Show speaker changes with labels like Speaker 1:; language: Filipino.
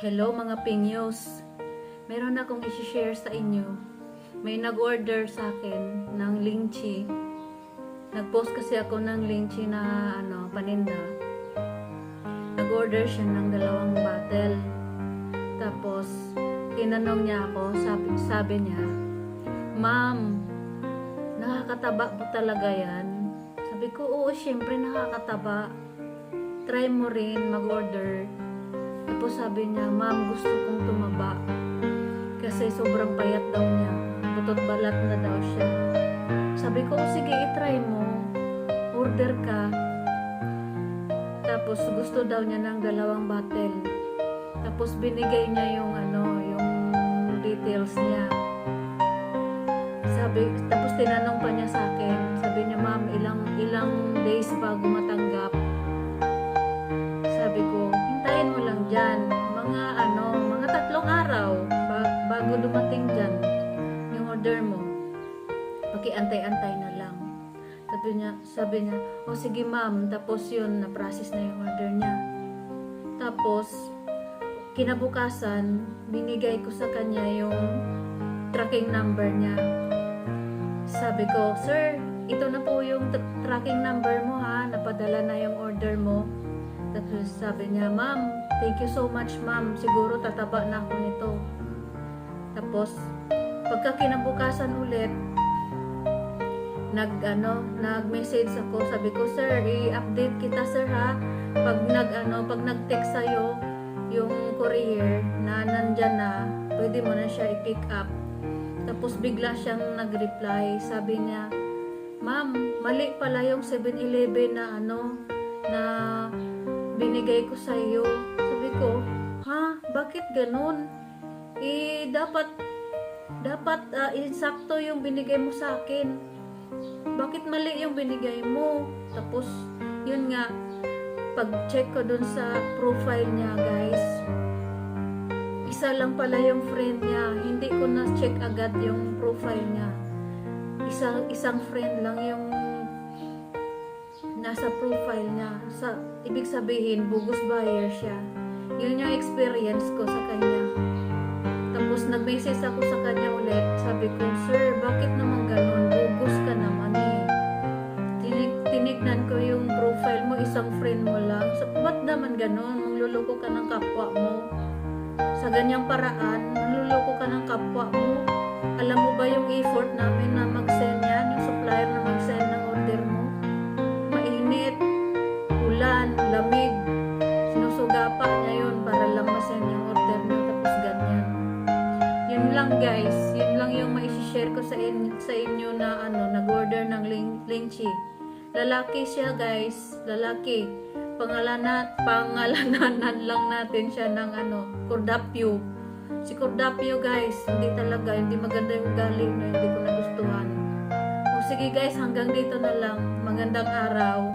Speaker 1: Hello mga pinyos. Meron akong i-share sa inyo. May nag-order sa akin ng lychee. Nag-post kasi ako ng lychee na paninda. Nag-order siya ng 2 bottle. Tapos tinanong niya ako, sabi niya, "Ma'am, nakakataba po talaga yan?" Sabi ko, "Oo, syempre nakakataba. Try mo rin mag-order." Tapos sabi niya, "Ma'am, gusto kong tumaba." Kasi sobrang payat daw niya. Putot balat na daw siya. Sabi ko, "Sige, itry mo. Order ka." Tapos gusto daw niya ng 2 bottle. Tapos binigay niya yung yung details niya. Tapos tinanong pa niya sa akin. Sabi niya, "Ma'am, ilang days bago matanggap?" Sabi ko, "Hintayin mo lang dyan. Mga 3 araw bago dumating dyan yung order mo. Pakiantay-antay na lang." Sabi niya, "O sige ma'am." Tapos yun, na-process na yung order niya. Tapos, kinabukasan, binigay ko sa kanya yung tracking number niya. Sabi ko, "Sir, ito na po yung tracking number mo ha. Napadala na yung order mo." Tapos sabi niya, "Ma'am, thank you so much ma'am. Siguro tataba na ako nito." Tapos, pagka kinabukasan ulit, nag-message ako. Sabi ko, "Sir, i-update kita sir ha. Pag nag-text sa'yo yung courier na nandyan na, pwede mo na siya i-pick up." Tapos bigla siyang nag-reply. Sabi niya, "Ma'am, mali pala yung 7-Eleven na binigay ko sa iyo." Sabi ko, "Ha? Bakit ganun? Dapat insakto yung binigay mo sa akin. Bakit mali yung binigay mo?" Tapos, yun nga, pag-check ko dun sa profile niya, guys, isa lang pala yung friend niya. Hindi ko na-check agad yung profile niya. Isang friend lang yung nasa profile niya. Ibig sabihin, bogus buyer siya. Yun yung experience ko sa kanya. Tapos nag-message ako sa kanya ulit. Sabi ko, "Sir, bakit naman ganun? Bogus ka naman eh. Tinignan ko yung profile mo, isang friend mo lang. So, ba't naman ganun? Mangluloko ka ng kapwa mo. Sa ganyang paraan, manluloko ka ng kapwa mo. Alam mo ba yung effort namin na mag-send yan, yung supplier na mag-send ng order mo? Mainit, ulan, lamig. Sinusugapa niya yun para lang ma-send yung order mo, tapos ganyan." Yun lang guys, yun lang yung ma-share ko sa inyo na nag-order ng lychee. Lalaki siya guys, lalaki. Pangalananan lang natin siya ng Cordapio. Si Cordapio guys, hindi maganda yung ugali niya, hindi ko nagustuhan. O sige guys, hanggang dito na lang. Magandang araw.